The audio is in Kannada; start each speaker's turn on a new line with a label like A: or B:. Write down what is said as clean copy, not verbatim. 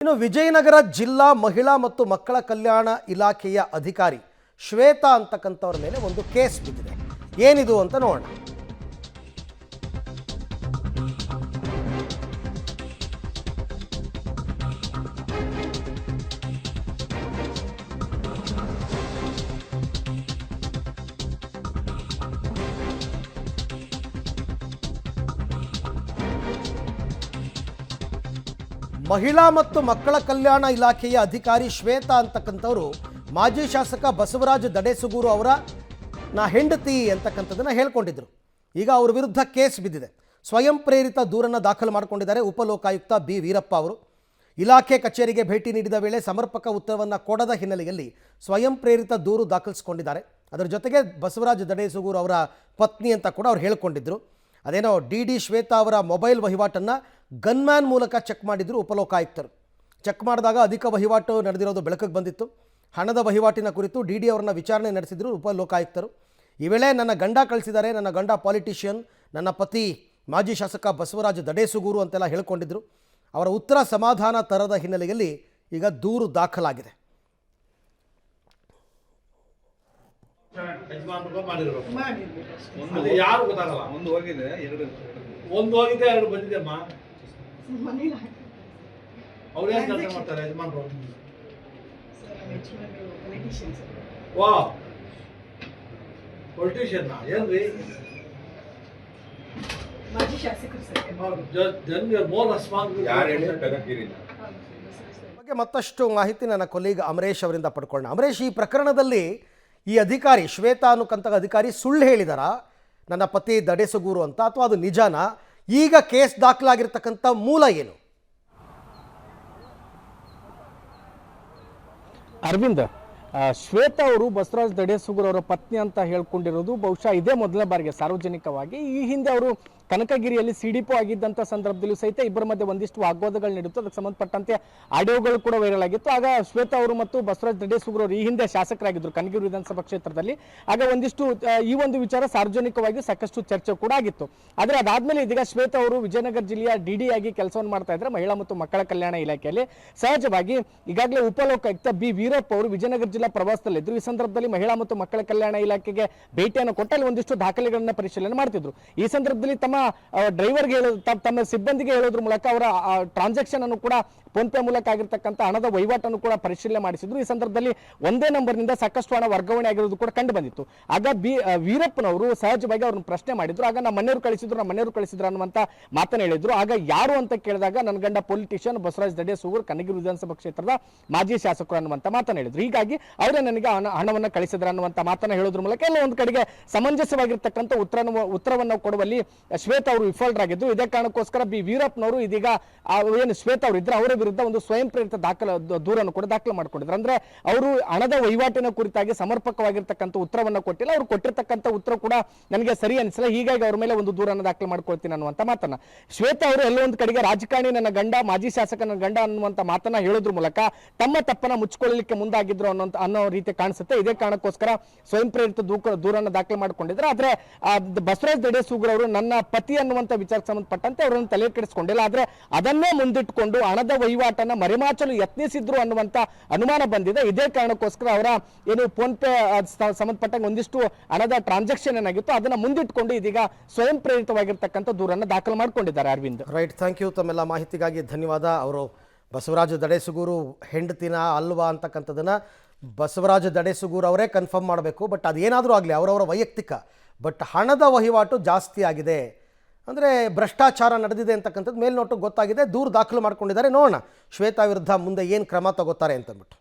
A: ಇನ್ನು ವಿಜಯನಗರ ಜಿಲ್ಲಾ ಮಹಿಳಾ ಮತ್ತು ಮಕ್ಕಳ ಕಲ್ಯಾಣ ಇಲಾಖೆಯ ಅಧಿಕಾರಿ ಶ್ವೇತಾ ಅಂತಕ್ಕಂಥವ್ರ ಮೇಲೆ ಒಂದು ಕೇಸ್ ಬಿದ್ದಿದೆ. ಏನಿದು ಅಂತ ನೋಡೋಣ. ಮಹಿಳಾ ಮತ್ತು ಮಕ್ಕಳ ಕಲ್ಯಾಣ ಇಲಾಖೆಯ ಅಧಿಕಾರಿ ಶ್ವೇತಾ ಅಂತಕ್ಕಂಥವರು ಮಾಜಿ ಶಾಸಕ ಬಸವರಾಜ ದಡೇಸುಗೂರು ಅವರ ಹೆಂಡತಿ ಅಂತಕ್ಕಂಥದ್ದನ್ನು ಹೇಳ್ಕೊಂಡಿದ್ರು. ಈಗ ಅವ್ರ ವಿರುದ್ಧ ಕೇಸ್ ಬಿದ್ದಿದೆ. ಸ್ವಯಂ ಪ್ರೇರಿತ ದೂರನ್ನು ದಾಖಲು ಮಾಡಿಕೊಂಡಿದ್ದಾರೆ ಉಪಲೋಕಾಯುಕ್ತ ಬಿ ವೀರಪ್ಪ ಅವರು. ಇಲಾಖೆ ಕಚೇರಿಗೆ ಭೇಟಿ ನೀಡಿದ ವೇಳೆ ಸಮರ್ಪಕ ಉತ್ತರವನ್ನು ಕೊಡದ ಹಿನ್ನೆಲೆಯಲ್ಲಿ ಸ್ವಯಂ ಪ್ರೇರಿತ ದೂರು ದಾಖಲಿಸಿಕೊಂಡಿದ್ದಾರೆ. ಅದರ ಜೊತೆಗೆ ಬಸವರಾಜ ದಡೇಸುಗೂರು ಅವರ ಪತ್ನಿ ಅಂತ ಕೂಡ ಅವ್ರು ಹೇಳ್ಕೊಂಡಿದ್ರು. ಅದೇನೋ ಡಿ ಶ್ವೇತಾ ಅವರ ಮೊಬೈಲ್ ವಹಿವಾಟನ್ನು ಗನ್ಮ್ಯಾನ್ ಮೂಲಕ ಚೆಕ್ ಮಾಡಿದ್ರು ಉಪಲೋಕಾಯುಕ್ತರು. ಚೆಕ್ ಮಾಡಿದಾಗ ಅಧಿಕ ವಹಿವಾಟು ನಡೆದಿರೋದು ಬೆಳಕಿಗೆ ಬಂದಿತ್ತು. ಹಣದ ವಹಿವಾಟಿನ ಕುರಿತು ಡಿ ಅವರನ್ನ ವಿಚಾರಣೆ ನಡೆಸಿದ್ರು ಉಪಲೋಕಾಯುಕ್ತರು. ಈ ವೇಳೆ ನನ್ನ ಗಂಡ ಕಳಿಸಿದ್ದಾರೆ, ನನ್ನ ಗಂಡ ಪಾಲಿಟಿಷಿಯನ್, ನನ್ನ ಪತಿ ಮಾಜಿ ಶಾಸಕ ಬಸವರಾಜ ದಡೇಸುಗೂರು ಅಂತೆಲ್ಲ ಹೇಳ್ಕೊಂಡಿದ್ರು. ಅವರ ಉತ್ತರ ಸಮಾಧಾನ ತರದ ಹಿನ್ನೆಲೆಯಲ್ಲಿ ಈಗ ದೂರು ದಾಖಲಾಗಿದೆ.
B: ಒಂದು ಹೋಗಿದೆ, ಎರಡು ಬಂದಿದೆಮ್ಮ. ಅವ್ರು ಏನ್ ಕೆಲಸ ಮಾಡ್ತಾರೆ ಯಜಮಾನ್ರು? ವಾ, ಪೊಲಿಟಿಷಿಯನ್ ಏನ್ರಿ?
A: ಬಗ್ಗೆ ಮತ್ತಷ್ಟು ಮಾಹಿತಿ ನನ್ನ ಕೊಲೀಗ್ ಅಮರೇಶ್ ಅವರಿಂದ ಪಡ್ಕೊಳ್ಳೋಣ. ಅಮರೇಶ್, ಈ ಪ್ರಕರಣದಲ್ಲಿ ಈ ಅಧಿಕಾರಿ ಶ್ವೇತಾ ಅನ್ನುವಂಥ ಅಧಿಕಾರಿ ಸುಳ್ಳು ಹೇಳಿದಾರ ನನ್ನ ಪತಿ ದಡೇಸುಗೂರು ಅಂತ, ಅಥವಾ ಅದು ನಿಜಾನ? ಈಗ ಕೇಸ್ ದಾಖಲಾಗಿರ್ತಕ್ಕಂಥ ಮೂಲ ಏನು?
C: ಅರವಿಂದ್, ಶ್ವೇತಾ ಅವರು ಬಸವರಾಜ ದಡೇಸುಗೂರು ಅವರ ಪತ್ನಿ ಅಂತ ಹೇಳ್ಕೊಂಡಿರೋದು ಬಹುಶಃ ಇದೇ ಮೊದಲನೇ ಬಾರಿಗೆ ಸಾರ್ವಜನಿಕವಾಗಿ. ಈ ಹಿಂದೆ ಅವರು ಕನಕಗಿರಿಯಲ್ಲಿ ಸಿಡಿಪೋ ಆಗಿದ್ದಂಥ ಸಂದರ್ಭದಲ್ಲೂ ಸಹಿತ ಇಬ್ಬರ ಮಧ್ಯೆ ಒಂದಿಷ್ಟು ವಾಗ್ವಾದಗಳು ನಡೆಯಿತು. ಅದಕ್ಕೆ ಸಂಬಂಧಪಟ್ಟಂತೆ ಆಡಿಯೋಗಳು ಕೂಡ ವೈರಲ್ ಆಗಿತ್ತು. ಆಗ ಶ್ವೇತಾ ಅವರು ಮತ್ತು ಬಸವರಾಜ ದಡೇಸುಗೂರು ಅವರು ಈ ಹಿಂದೆ ಶಾಸಕರಾಗಿದ್ದರು ಕನಕಗಿರಿ ವಿಧಾನಸಭಾ ಕ್ಷೇತ್ರದಲ್ಲಿ. ಆಗ ಒಂದಿಷ್ಟು ಈ ಒಂದು ವಿಚಾರ ಸಾರ್ವಜನಿಕವಾಗಿ ಸಾಕಷ್ಟು ಚರ್ಚೆ ಕೂಡ ಆಗಿತ್ತು. ಆದರೆ ಅದಾದ್ಮೇಲೆ ಇದೀಗ ಶ್ವೇತಾ ಅವರು ವಿಜಯನಗರ ಜಿಲ್ಲೆಯ ಡಿ ಆಗಿ ಕೆಲಸವನ್ನು ಮಾಡ್ತಾ ಇದ್ದಾರೆ ಮಹಿಳಾ ಮತ್ತು ಮಕ್ಕಳ ಕಲ್ಯಾಣ ಇಲಾಖೆಯಲ್ಲಿ. ಸಹಜವಾಗಿ ಈಗಾಗಲೇ ಉಪಲೋಕಾಯುಕ್ತ ಬಿ ವೀರಪ್ಪ ಅವರು ವಿಜಯನಗರ ಜಿಲ್ಲಾ ಪ್ರವಾಸದಲ್ಲಿದ್ದರು. ಈ ಸಂದರ್ಭದಲ್ಲಿ ಮಹಿಳಾ ಮತ್ತು ಮಕ್ಕಳ ಕಲ್ಯಾಣ ಇಲಾಖೆಗೆ ಭೇಟಿಯನ್ನು ಕೊಟ್ಟಲ್ಲಿ ಒಂದಿಷ್ಟು ದಾಖಲೆಗಳನ್ನ ಪರಿಶೀಲನೆ ಮಾಡ್ತಿದ್ರು. ಈ ಸಂದರ್ಭದಲ್ಲಿ ತಮ್ಮ ಡ್ರೈವರ್ಗೆ ತಮ್ಮ ಸಿಬ್ಬಂದಿಗೆ ಹೇಳೋದ್ರ ಮೂಲಕ ಅವರ ಟ್ರಾನ್ಸಾಕ್ಷನ್ ಅನ್ನು ಕೂಡ ಫೋನ್ ಪೇ ಮೂಲಕ ಆಗಿರ್ತಕ್ಕಂಥ ಹಣದ ವಹಿವಾಟನ್ನು ಕೂಡ ಪರಿಶೀಲನೆ ಮಾಡಿಸಿದ್ರು. ಈ ಸಂದರ್ಭದಲ್ಲಿ ಒಂದೇ ನಂಬರ್ನಿಂದ ಸಾಕಷ್ಟು ಹಣ ವರ್ಗಾವಣೆ ಆಗಿರೋದು ಕೂಡ ಕಂಡು ಬಂದಿತ್ತು. ಆಗ ವೀರಪ್ಪನವರು ಸಹಜವಾಗಿ ಅವ್ರನ್ನ ಪ್ರಶ್ನೆ ಮಾಡಿದ್ರು. ಆಗ ನಮ್ಮ ಮನೆಯವರು ಕಳಿಸಿದ್ರು ಅನ್ನುವಂತ ಮಾತನ್ನು ಹೇಳಿದ್ರು. ಆಗ ಯಾರು ಅಂತ ಕೇಳಿದಾಗ ನನ್ನ ಗಂಡ ಪೊಲಿಟಿಷಿಯನ್ ಬಸವರಾಜ ದಡೇಸುಗೂರು ಕನಕಗಿರಿ ವಿಧಾನಸಭಾ ಕ್ಷೇತ್ರದ ಮಾಜಿ ಶಾಸಕರು ಅನ್ನುವಂತ ಮಾತನ್ನು ಹೇಳಿದ್ರು. ಹೀಗಾಗಿ ಅವರೇ ನನಗೆ ಹಣವನ್ನು ಕಳಿಸಿದ್ರು ಅನ್ನುವಂತ ಮಾತನ್ನು ಹೇಳೋದ್ರ ಮೂಲಕ ಎಲ್ಲ ಒಂದು ಕಡೆಗೆ ಸಮಂಜಸವಾಗಿರ್ತಕ್ಕಂಥ ಉತ್ತರವನ್ನು ಕೊಡುವಲ್ಲಿ ಶ್ವೇತಾ ಅವರು ವಿಫಲರಾಗಿದ್ದು. ಇದೇ ಕಾರಣಕ್ಕೋಸ್ಕರ ಬಿ ವೀರಪ್ಪನವರು ಇದೀಗ ಏನು ಶ್ವೇತಾ ಅವರು ಇದ್ರೆ ಅವರ ವಿರುದ್ಧ ಒಂದು ಸ್ವಯಂ ಪ್ರೇರಿತ ದೂರನ್ನು ಕೂಡ ದಾಖಲು ಮಾಡಿಕೊಂಡಿದ್ರು. ಅಂದ್ರೆ ಅವರು ಹಣದ ವಹಿವಾಟಿನ ಕುರಿತಾಗಿ ಸಮರ್ಪಕವಾಗಿರ್ತಕ್ಕಂಥ ಉತ್ತರವನ್ನು ಕೊಟ್ಟಿಲ್ಲ. ಅವರು ಕೊಟ್ಟಿರ್ತಕ್ಕಂಥ ಉತ್ತರ ಕೂಡ ನನಗೆ ಸರಿ ಅನಿಸಿಲ್ಲ, ಹೀಗಾಗಿ ಅವ್ರ ಮೇಲೆ ಒಂದು ದೂರನ್ನು ದಾಖಲು ಮಾಡ್ಕೊಳ್ತೀನಿ ಅನ್ನುವಂತ ಮಾತನ್ನ ಶ್ವೇತಾ ಅವರು ಎಲ್ಲೋ ಒಂದು ಕಡೆಗೆ ರಾಜಕಾರಣಿ ನನ್ನ ಗಂಡ, ಮಾಜಿ ಶಾಸಕ ನನ್ನ ಗಂಡ ಅನ್ನುವಂತ ಮಾತನ್ನ ಹೇಳೋದ್ರ ಮೂಲಕ ತಮ್ಮ ತಪ್ಪನ್ನ ಮುಚ್ಚಿಕೊಳ್ಳಲಿಕ್ಕೆ ಮುಂದಾಗಿದ್ರು ಅನ್ನೋ ರೀತಿ ಕಾಣಿಸುತ್ತೆ. ಇದೇ ಕಾರಣಕ್ಕೋಸ್ಕರ ಸ್ವಯಂ ಪ್ರೇರಿತ ದೂರನ್ನು ದಾಖಲು ಮಾಡಿಕೊಂಡಿದ್ರು. ಆದ್ರೆ ಬಸವರಾಜ ದಡೇಸುಗೂರು ಅವರು ನನ್ನ ಪತಿ ಅನ್ನುವಂತ ವಿಚಾರಕ್ಕೆ ಸಂಬಂಧಪಟ್ಟಂತೆ ಅವರನ್ನು ತಲೆ ಕೆಡಿಸಿಕೊಂಡಿಲ್ಲ. ಆದ್ರೆ ಅದನ್ನೇ ಮುಂದಿಟ್ಟುಕೊಂಡು ಹಣದ ವಹಿವಾಟನ್ನ ಮರೆಮಾಚಲು ಯತ್ನಿಸಿದ್ರು ಅನ್ನುವಂತ ಅನುಮಾನ ಬಂದಿದೆ. ಇದೇ ಕಾರಣಕ್ಕೋಸ್ಕರ ಅವರ ಏನು ಫೋನ್ ಪೇ ಸಂಬಂಧಪಟ್ಟಂಗೆ ಒಂದಿಷ್ಟು ಹಣದ ಟ್ರಾನ್ಸಾಕ್ಷನ್ ಏನಾಗಿತ್ತು ಅದನ್ನ ಮುಂದಿಟ್ಟುಕೊಂಡು ಇದೀಗ ಸ್ವಯಂ ಪ್ರೇರಿತವಾಗಿರ್ತಕ್ಕಂಥ ದೂರನ್ನು ದಾಖಲು ಮಾಡಿಕೊಂಡಿದ್ದಾರೆ. Arvind,
A: right, thank you. ತಮ್ಮೆಲ್ಲ ಮಾಹಿತಿಗಾಗಿ ಧನ್ಯವಾದ. ಅವರು ಬಸವರಾಜ ದಡೇಸುಗೂರು ಹೆಂಡತಿನ ಅಲ್ವಾ ಅಂತಕ್ಕಂಥದ್ದನ್ನ ಬಸವರಾಜ ದಡೇಸುಗೂರು ಅವರೇ ಕನ್ಫರ್ಮ್ ಮಾಡಬೇಕು. ಬಟ್ ಅದೇನಾದರೂ ಆಗಲಿ ಅವರವರ ವೈಯಕ್ತಿಕ, ಬಟ್ ಹಣದ ವಹಿವಾಟು ಜಾಸ್ತಿ ಆಗಿದೆ, ಅಂದರೆ ಭ್ರಷ್ಟಾಚಾರ ನಡೆದಿದೆ ಅಂತಕ್ಕಂಥದ್ದು ಮೇಲ್ನೋಟಕ್ಕೆ ಗೊತ್ತಾಗಿದೆ. ದೂರು ದಾಖಲು ಮಾಡ್ಕೊಂಡಿದ್ದಾರೆ. ನೋಡೋಣ ಶ್ವೇತಾ ವಿರುದ್ಧ ಮುಂದೆ ಏನು ಕ್ರಮ ತಗೋತಾರೆ ಅಂತಂದ್ಬಿಟ್ಟು.